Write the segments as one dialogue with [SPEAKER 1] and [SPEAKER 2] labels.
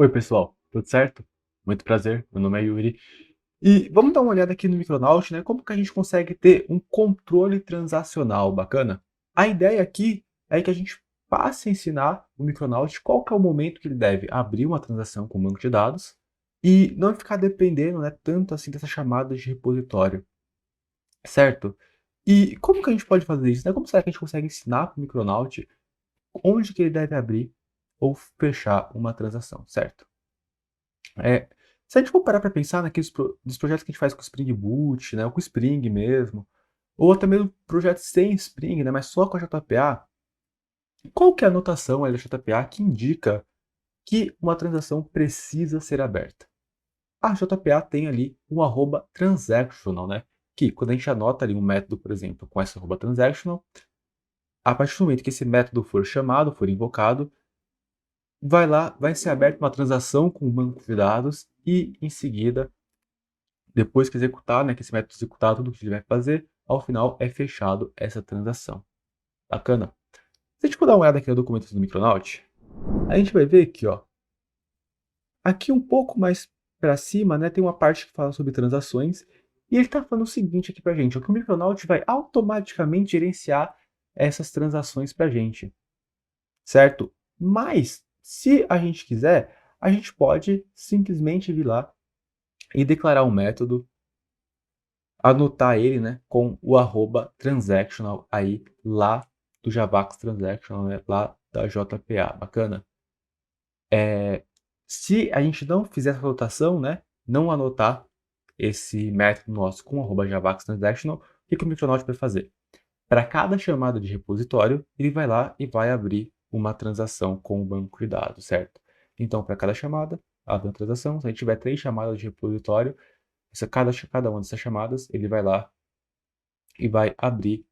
[SPEAKER 1] Oi, pessoal, tudo certo? Muito prazer, meu nome é Yuri. E vamos dar uma olhada aqui no Micronaut, né? Como que a gente consegue ter um controle transacional bacana? A ideia aqui é que a gente passe a ensinar o Micronaut qual que é o momento que ele deve abrir uma transação com o banco de dados e não ficar dependendo, né, tanto assim dessa chamada de repositório, certo? E como que a gente pode fazer isso, né? Como será que a gente consegue ensinar para o Micronaut onde que ele deve abrir ou fechar uma transação, certo? É, se a gente for parar para pensar naqueles dos projetos que a gente faz com Spring Boot, né, ou com Spring mesmo, ou até mesmo projetos sem Spring, né, mas só com a JPA, qual que é a notação ali da JPA que indica que uma transação precisa ser aberta? A JPA tem ali um arroba transactional, né? Que quando a gente anota ali um método, por exemplo, com essa arroba transactional, a partir do momento que esse método for chamado, for invocado, vai lá, vai ser aberta uma transação com o banco de dados e, em seguida, depois que executar, né, que esse método executar tudo o que ele vai fazer, ao final é fechado essa transação. Bacana? Se a gente for dar uma olhada aqui na documentação do Micronaut, a gente vai ver que, ó, aqui um pouco mais para cima, né, tem uma parte que fala sobre transações, e ele está falando o seguinte aqui para a gente, ó, que o Micronaut vai automaticamente gerenciar essas transações para a gente, certo? Mas, se a gente quiser, a gente pode simplesmente vir lá e declarar um método, anotar ele, né, com o arroba transactional aí lá do Javax Transactional, né, lá da JPA. Bacana? Se a gente não fizer essa anotação, né, não anotar esse método nosso com arroba Javax Transactional, o que, que o Micronaut vai fazer? Para cada chamada de repositório, ele vai lá e vai abrir uma transação com o banco de dados, certo? Então, para cada chamada, abre uma transação. Se a gente tiver 3 chamadas de repositório, cada uma dessas chamadas, ele vai lá e vai abrir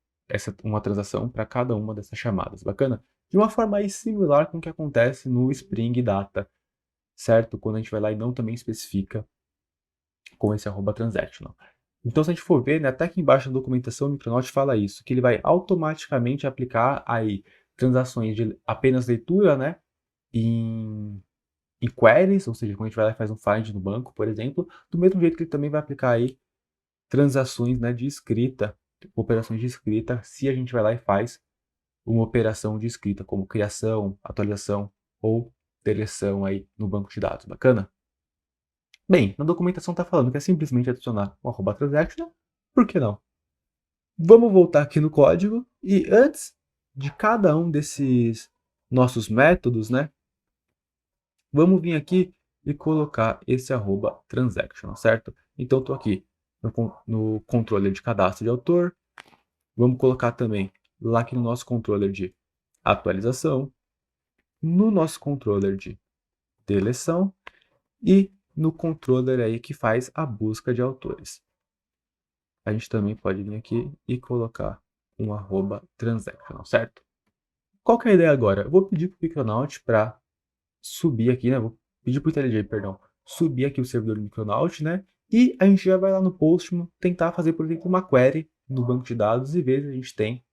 [SPEAKER 1] uma transação para cada uma dessas chamadas. Bacana? De uma forma aí similar com o que acontece no Spring Data, certo? Quando a gente vai lá e não também especifica com esse arroba transactional. Então, se a gente for ver, né, até aqui embaixo na documentação, o Micronaut fala isso, que ele vai automaticamente aplicar aí transações de apenas leitura, né, em queries, ou seja, quando a gente vai lá e faz um find no banco, por exemplo, do mesmo jeito que ele também vai aplicar aí transações, né, de escrita, operações de escrita, se a gente vai lá e faz uma operação de escrita, como criação, atualização ou deleção aí no banco de dados. Bacana? Bem, na documentação está falando que é simplesmente adicionar um arroba transactional, por que não? Vamos voltar aqui no código e antes de cada um desses nossos métodos, né, vamos vir aqui e colocar esse arroba transactional, certo? Então, estou aqui no controle de cadastro de autor. Vamos colocar também lá aqui no nosso controller de atualização, no nosso controller de deleção e no controller aí que faz a busca de autores. A gente também pode vir aqui e colocar um arroba transactional, certo? Qual que é a ideia agora? Eu vou pedir para o Micronaut para subir aqui, né? Vou pedir para o IntelliJ, perdão, subir aqui o servidor do Micronaut, né? E a gente já vai lá no Postman tentar fazer, por exemplo, uma query no banco de dados e ver se a gente tem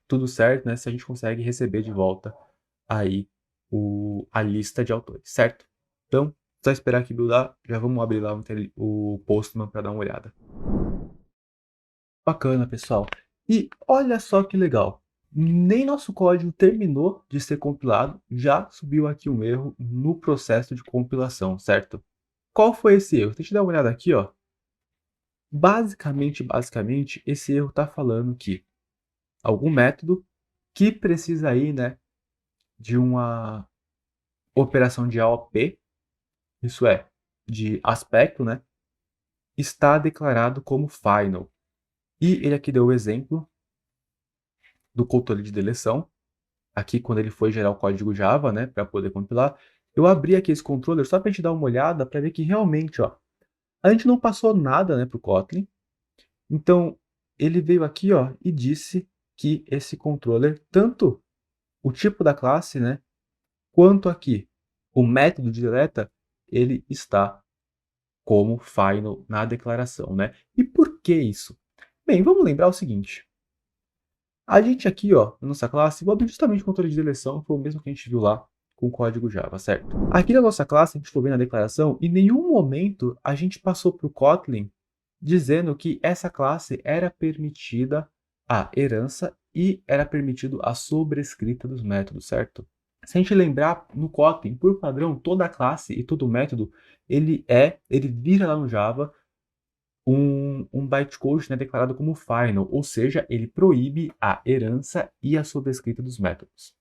[SPEAKER 1] tudo certo, né? Se a gente consegue receber de volta aí a lista de autores, certo? Então, só esperar aqui buildar, já vamos abrir lá o Postman para dar uma olhada. Bacana, pessoal. E olha só que legal. Nem nosso código terminou de ser compilado, já subiu aqui um erro no processo de compilação, certo? Qual foi esse erro? Deixa eu dar uma olhada aqui, ó. Basicamente, esse erro está falando que algum método que precisa aí, né, de uma operação de AOP, isso é, de aspecto, né, está declarado como final. E ele aqui deu o exemplo do controle de deleção. Aqui, quando ele foi gerar o código Java, né, para poder compilar, eu abri aqui esse controller só para a gente dar uma olhada, para ver que realmente, ó, a gente não passou nada, né, para o Kotlin. Então, ele veio aqui, ó, e disse que esse controller, tanto o tipo da classe, né, quanto aqui o método de deleta, ele está como final na declaração, né? E por que isso? Bem, vamos lembrar o seguinte. A gente aqui, ó, na nossa classe, vou abrir justamente o controle de deleção, foi o mesmo que a gente viu lá com código Java, certo? Aqui na nossa classe, a gente for ver na declaração, em nenhum momento a gente passou para o Kotlin dizendo que essa classe era permitida a herança e era permitido a sobrescrita dos métodos, certo? Se a gente lembrar, no Kotlin, por padrão, toda classe e todo método, ele vira lá no Java um bytecode, né, declarado como final, ou seja, ele proíbe a herança e a sobrescrita dos métodos.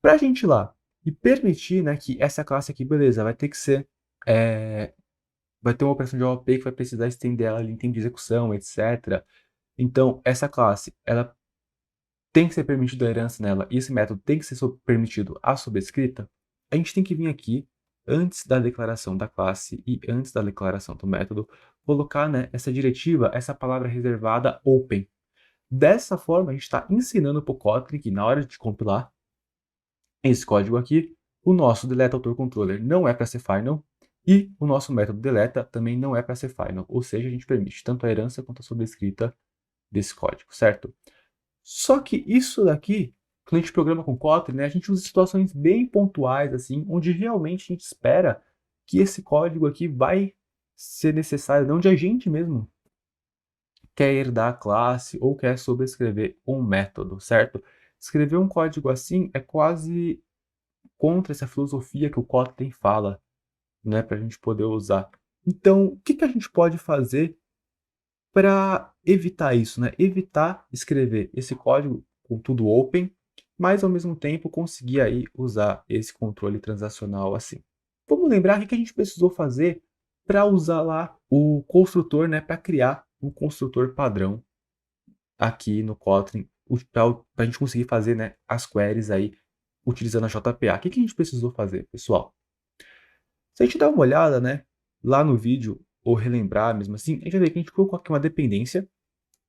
[SPEAKER 1] Para a gente ir lá e permitir, né, que essa classe aqui, beleza, vai ter que ser, vai ter uma operação de OOP que vai precisar estender ela ali em tempo de execução, etc. Então, essa classe, ela tem que ser permitida a herança nela e esse método tem que ser permitido a sobrescrita. A gente tem que vir aqui, antes da declaração da classe e antes da declaração do método, colocar, né, essa diretiva, essa palavra reservada open. Dessa forma, a gente está ensinando para o Kotlin que na hora de compilar esse código aqui, o nosso delete_author_controller não é para ser final e o nosso método deleta também não é para ser final. Ou seja, a gente permite tanto a herança quanto a sobrescrita desse código, certo? Só que isso daqui, quando a gente programa com Kotlin, né, a gente usa situações bem pontuais, assim, onde realmente a gente espera que esse código aqui vai ser necessário, não, onde a gente mesmo quer herdar a classe ou quer sobrescrever um método, certo? Escrever um código assim é quase contra essa filosofia que o Kotlin fala, né, para a gente poder usar. Então, o que a gente pode fazer para evitar isso, né? Evitar escrever esse código com tudo open, mas ao mesmo tempo conseguir aí usar esse controle transacional assim. Vamos lembrar o que a gente precisou fazer para usar lá o construtor, né, para criar um construtor padrão aqui no Kotlin, para a gente conseguir fazer, né, as queries aí utilizando a JPA. O que a gente precisou fazer, pessoal? Se a gente dar uma olhada, né, lá no vídeo, ou relembrar mesmo assim, a gente vai ver que a gente colocou aqui uma dependência,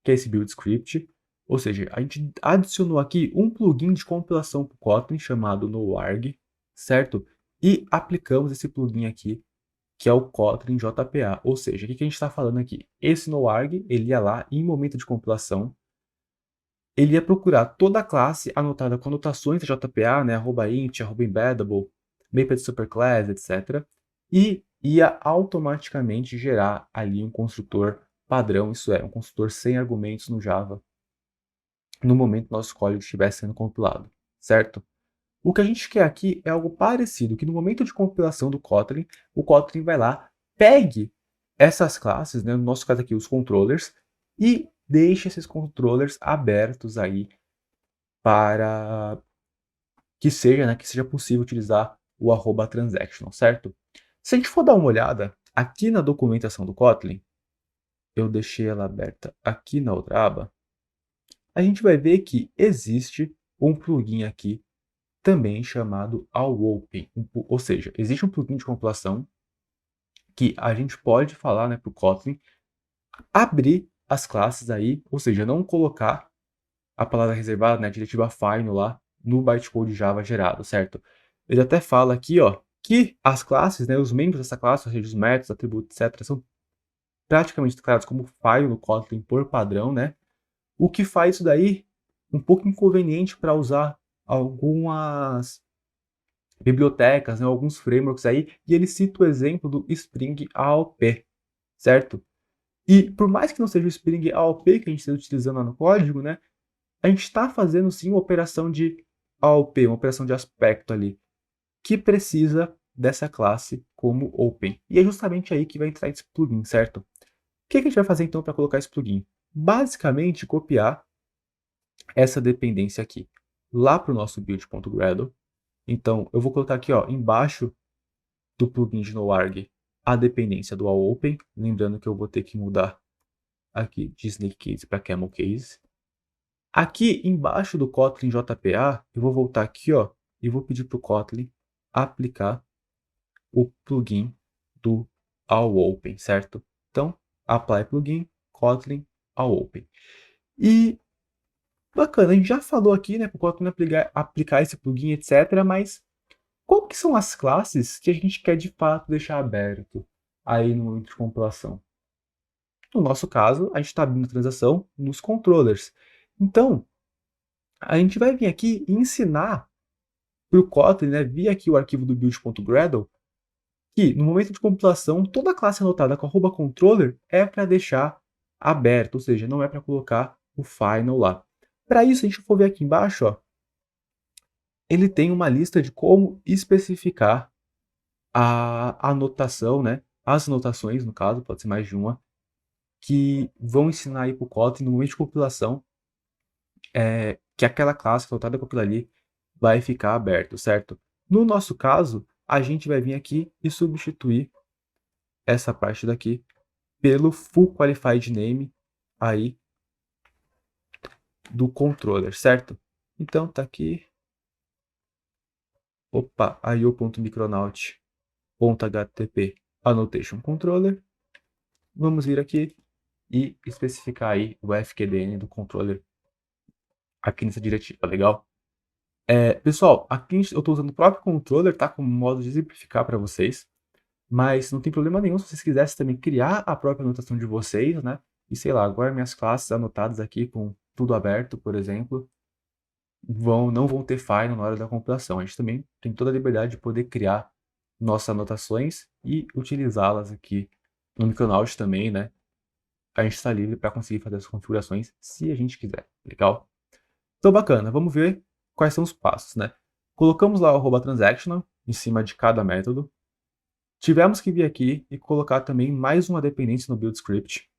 [SPEAKER 1] que é esse build script, ou seja, a gente adicionou aqui um plugin de compilação para o Kotlin chamado noarg, certo? E aplicamos esse plugin aqui, que é o Kotlin JPA, ou seja, o que a gente está falando aqui? Esse noarg, ele ia lá e em momento de compilação, ele ia procurar toda a classe anotada com anotações da JPA, né, @int, @embeddable, mapped superclass, etc. E ia automaticamente gerar ali um construtor padrão, isso é, um construtor sem argumentos no Java, no momento que nosso código estiver sendo compilado, certo? O que a gente quer aqui é algo parecido, que no momento de compilação do Kotlin, o Kotlin vai lá, pegue essas classes, né, no nosso caso aqui os controllers, e deixe esses controllers abertos aí para que seja, né, que seja possível utilizar o @transactional, certo? Se a gente for dar uma olhada aqui na documentação do Kotlin, eu deixei ela aberta aqui na outra aba, a gente vai ver que existe um plugin aqui também chamado AllOpen, ou seja, existe um plugin de compilação que a gente pode falar, né, para o Kotlin abrir as classes aí, ou seja, não colocar a palavra reservada, né, a diretiva final lá no bytecode Java gerado, certo? Ele até fala aqui, ó, que as classes, né, os membros dessa classe, ou seja, os métodos, atributos, etc., são praticamente declarados como file no Kotlin por padrão, né? O que faz isso daí um pouco inconveniente para usar algumas bibliotecas, né, alguns frameworks aí, e ele cita o exemplo do Spring AOP, certo? E por mais que não seja o Spring AOP que a gente esteja utilizando lá no código, né, a gente está fazendo sim uma operação de AOP, uma operação de aspecto ali, que precisa dessa classe como open. E é justamente aí que vai entrar esse plugin, certo? O que a gente vai fazer então para colocar esse plugin? Basicamente, copiar essa dependência aqui lá para o nosso build.gradle. Então, eu vou colocar aqui, ó, embaixo do plugin de noarg a dependência do AllOpen. Lembrando que eu vou ter que mudar aqui de snake case para camel case. Aqui embaixo do Kotlin JPA, eu vou voltar aqui, ó, e vou pedir para o Kotlin aplicar o plugin do AllOpen, certo? Então, apply plugin, Kotlin, AllOpen. E bacana, a gente já falou aqui, né, para o Kotlin aplicar esse plugin, etc., mas qual que são as classes que a gente quer de fato deixar aberto aí no momento de compilação? No nosso caso, a gente está abrindo a transação nos controllers. Então, a gente vai vir aqui e ensinar para o Kotlin, né, via aqui o arquivo do build.gradle, que no momento de compilação, toda classe anotada com @controller é para deixar aberto, ou seja, não é para colocar o final lá. Para isso, a gente for ver aqui embaixo, ó, ele tem uma lista de como especificar a anotação, né, as anotações, no caso, pode ser mais de uma, que vão ensinar aí para o Kotlin no momento de compilação, que aquela classe anotada com aquilo ali vai ficar aberto, certo? No nosso caso, a gente vai vir aqui e substituir essa parte daqui pelo full qualified name aí do controller, certo? Então tá aqui, opa, io.micronaut.htp annotation controller. Vamos vir aqui e especificar aí o fqdn do controller aqui nessa diretiva, legal? Pessoal, aqui eu estou usando o próprio controller, tá? Como modo de exemplificar para vocês. Mas não tem problema nenhum se vocês quisessem também criar a própria anotação de vocês, né? E sei lá, agora minhas classes anotadas aqui com tudo aberto, por exemplo, não vão ter falha na hora da compilação. A gente também tem toda a liberdade de poder criar nossas anotações e utilizá-las aqui no Micronaut também, né? A gente está livre para conseguir fazer as configurações se a gente quiser, legal? Então, bacana, vamos ver quais são os passos, né? Colocamos lá o @transactional em cima de cada método. Tivemos que vir aqui e colocar também mais uma dependência no build script,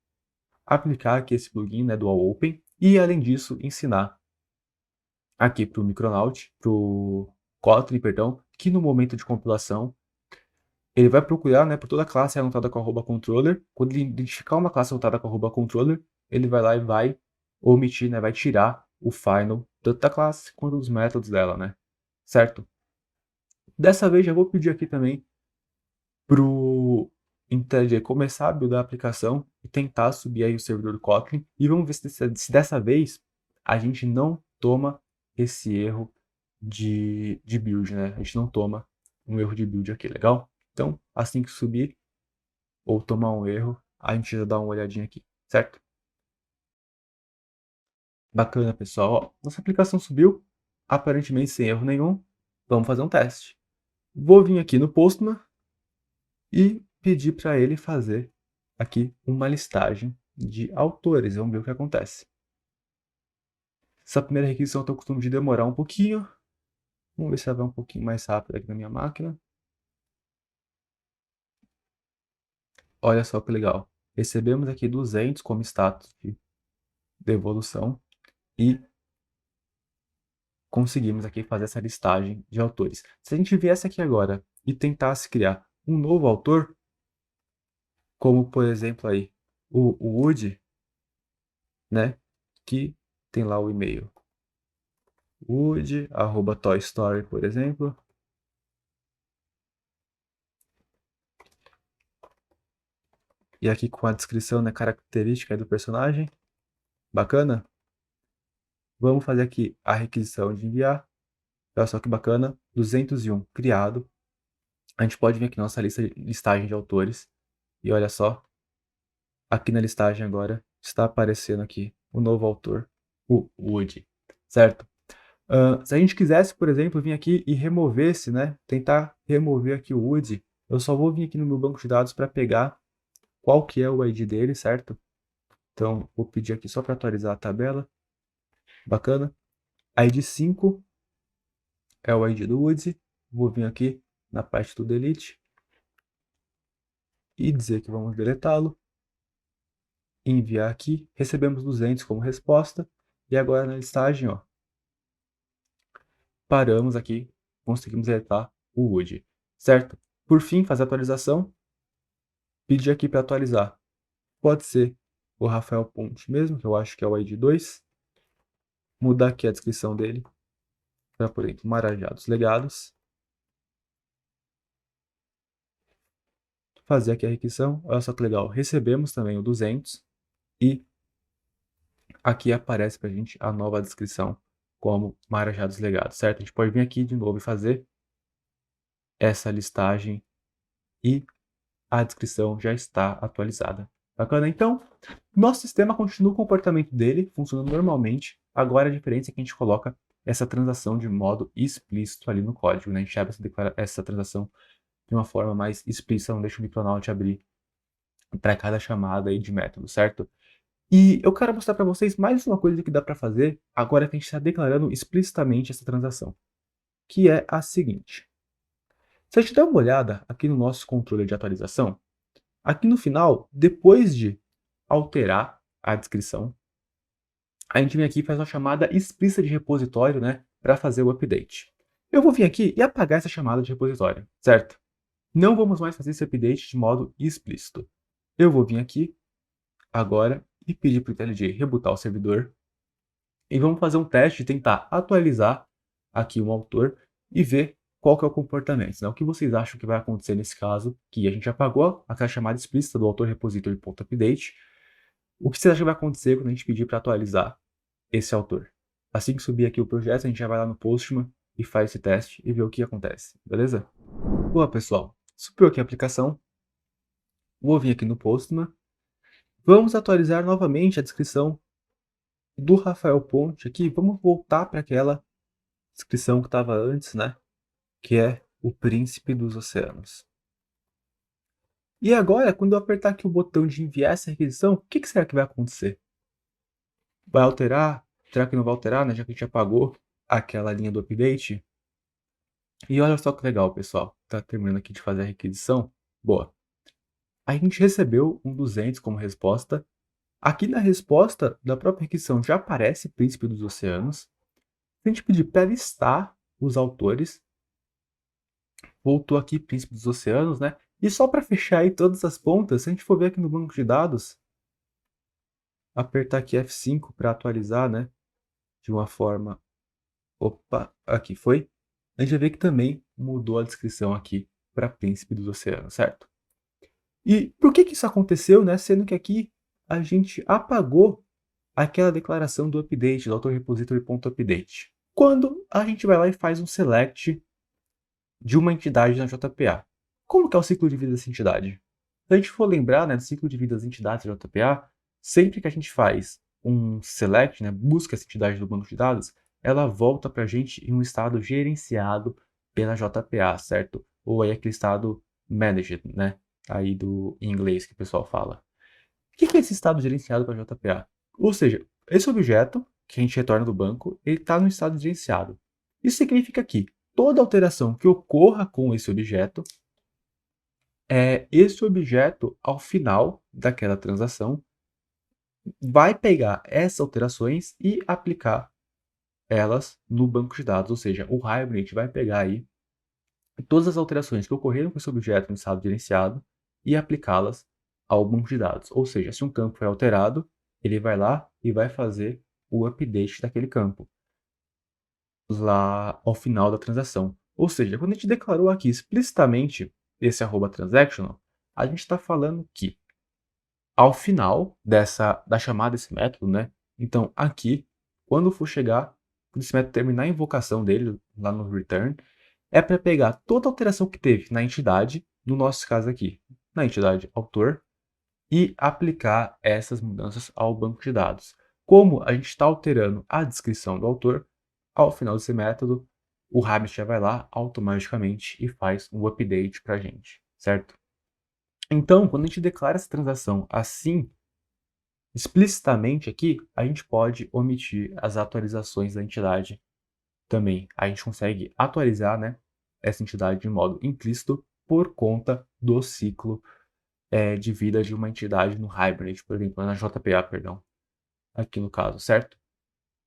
[SPEAKER 1] aplicar aqui esse plugin, né, do Open, e além disso ensinar aqui para o Micronaut, para o Kotlin, perdão, que no momento de compilação ele vai procurar, né, por toda classe anotada com @controller. Quando ele identificar uma classe anotada com @controller, ele vai lá e vai omitir, né, vai tirar o final tanto da classe quanto dos métodos dela, né? Certo? Dessa vez já vou pedir aqui também pro IntelliJ começar a buildar a aplicação e tentar subir aí o servidor do Kotlin. E vamos ver se dessa vez a gente não toma esse erro de build, né? A gente não toma um erro de build aqui, legal? Então, assim que subir ou tomar um erro, a gente já dá uma olhadinha aqui, certo? Bacana, pessoal. Ó, nossa aplicação subiu, aparentemente sem erro nenhum. Vamos fazer um teste. Vou vir aqui no Postman e pedir para ele fazer aqui uma listagem de autores. Vamos ver o que acontece. Essa primeira requisição tem o costume de demorar um pouquinho. Vamos ver se ela vai um pouquinho mais rápido aqui na minha máquina. Olha só que legal. Recebemos aqui 200 como status de devolução e conseguimos aqui fazer essa listagem de autores. Se a gente viesse aqui agora e tentasse criar um novo autor, como por exemplo aí o Woody, né, que tem lá o e-mail woody@toystory, por exemplo. E aqui com a descrição, né, característica do personagem. Bacana? Vamos fazer aqui a requisição de enviar. Olha só que bacana. 201 criado. A gente pode vir aqui na nossa listagem de autores. E olha só. Aqui na listagem agora está aparecendo aqui o novo autor, o Woody. Certo? Se a gente quisesse, por exemplo, vir aqui e removesse, né? Tentar remover aqui o Woody. Eu só vou vir aqui no meu banco de dados para pegar qual que é o ID dele, certo? Então, vou pedir aqui só para atualizar a tabela. Bacana. ID 5 é o ID do Woody. Vou vir aqui na parte do delete e dizer que vamos deletá-lo. Enviar aqui. Recebemos 200 como resposta. E agora na listagem, ó, paramos aqui. Conseguimos deletar o Woody. Certo? Por fim, fazer a atualização. Pedir aqui para atualizar. Pode ser o Rafael Ponte mesmo, que eu acho que é o ID 2. Mudar aqui a descrição dele. Para, por exemplo, Marajados Legados. Fazer aqui a requisição. Olha só que legal. Recebemos também o 200. E aqui aparece para a gente a nova descrição como Marajados Legados, certo? A gente pode vir aqui de novo e fazer essa listagem e a descrição já está atualizada. Bacana? Então, nosso sistema continua o comportamento dele, funcionando normalmente. Agora a diferença é que a gente coloca essa transação de modo explícito ali no código, né? A gente abre essa transação de uma forma mais explícita, não deixa o Micronaut abrir para cada chamada aí de método, certo? E eu quero mostrar para vocês mais uma coisa que dá para fazer agora que a gente está declarando explicitamente essa transação, que é a seguinte. Se a gente der uma olhada aqui no nosso controle de atualização, aqui no final, depois de alterar a descrição, a gente vem aqui e faz uma chamada explícita de repositório, né, para fazer o update. Eu vou vir aqui e apagar essa chamada de repositório, certo? Não vamos mais fazer esse update de modo explícito. Eu vou vir aqui agora e pedir para o IntelliJ rebootar o servidor. E vamos fazer um teste de tentar atualizar aqui o autor e ver qual que é o comportamento, né? O que vocês acham que vai acontecer nesse caso, que a gente apagou aquela chamada explícita do autor repository.update. O que vocês acham que vai acontecer quando a gente pedir para atualizar esse autor? Assim que subir aqui o projeto, a gente já vai lá no Postman e faz esse teste e vê o que acontece, beleza? Boa, pessoal. Subiu aqui a aplicação. Vou vir aqui no Postman. Vamos atualizar novamente a descrição do Rafael Ponte aqui. Vamos voltar para aquela descrição que estava antes, né? Que é o príncipe dos oceanos. E agora, quando eu apertar aqui o botão de enviar essa requisição, o que será que vai acontecer? Vai alterar? Será que não vai alterar, né? Já que a gente apagou aquela linha do update. E olha só que legal, pessoal. Tá terminando aqui de fazer a requisição. Boa. A gente recebeu um 200 como resposta. Aqui na resposta da própria requisição já aparece Príncipe dos Oceanos. Se a gente pedir para listar os autores, voltou aqui Príncipe dos Oceanos, né? E só para fechar aí todas as pontas, se a gente for ver aqui no banco de dados, apertar aqui F5 para atualizar, né? De uma forma... Opa, aqui foi. A gente vai ver que também mudou a descrição aqui para Príncipe dos Oceanos, certo? E por que isso aconteceu, né? Sendo que aqui a gente apagou aquela declaração do update, do authorrepository.update. Quando a gente vai lá e faz um select de uma entidade na JPA. Como que é o ciclo de vida dessa entidade? Se a gente for lembrar, né, do ciclo de vida das entidades da JPA, sempre que a gente faz um select, né, busca essa entidade do banco de dados, ela volta para a gente em um estado gerenciado pela JPA, certo? Ou aí aquele estado managed, né? Aí do em inglês que o pessoal fala. O que é esse estado gerenciado pela JPA? Ou seja, esse objeto que a gente retorna do banco, ele está no estado gerenciado. Isso significa que toda alteração que ocorra com esse objeto, ao final daquela transação, vai pegar essas alterações e aplicar elas no banco de dados. Ou seja, o Hibernate vai pegar aí todas as alterações que ocorreram com esse objeto no estado gerenciado e aplicá-las ao banco de dados. Ou seja, se um campo foi alterado, ele vai lá e vai fazer o update daquele campo lá ao final da transação. Ou seja, quando a gente declarou aqui explicitamente esse @transactional, a gente está falando que ao final da chamada desse método, né? Então aqui, quando esse método terminar a invocação dele lá no return, é para pegar toda a alteração que teve na entidade, no nosso caso aqui, na entidade autor, e aplicar essas mudanças ao banco de dados. Como a gente está alterando a descrição do autor, ao final desse método, o Rabbit já vai lá automaticamente e faz um update para a gente, certo? Então, quando a gente declara essa transação assim, explicitamente aqui, a gente pode omitir as atualizações da entidade também. A gente consegue atualizar, né, essa entidade de modo implícito por conta do ciclo de vida de uma entidade no Hibernate, por exemplo, na JPA, perdão, aqui no caso, certo?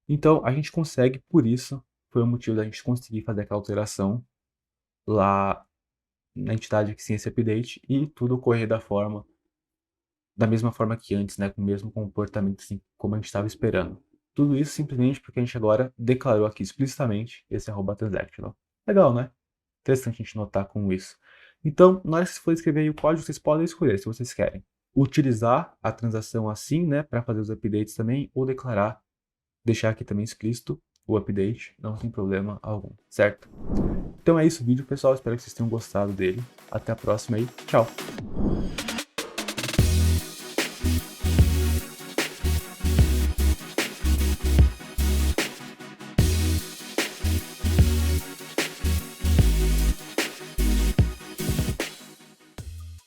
[SPEAKER 1] Então, a gente consegue, por isso, foi o motivo da gente conseguir fazer aquela alteração lá na entidade que sim esse update e tudo ocorrer da mesma forma que antes, né, com o mesmo comportamento, assim, como a gente estava esperando. Tudo isso simplesmente porque a gente agora declarou aqui explicitamente esse @transactional. Legal, né? Interessante a gente notar com isso. Então, na hora que você for escrever aí o código, vocês podem escolher se vocês querem utilizar a transação assim, né, para fazer os updates também, ou deixar aqui também explícito o update, não tem problema algum, certo? Então é isso o vídeo, pessoal. Espero que vocês tenham gostado dele. Até a próxima aí. Tchau!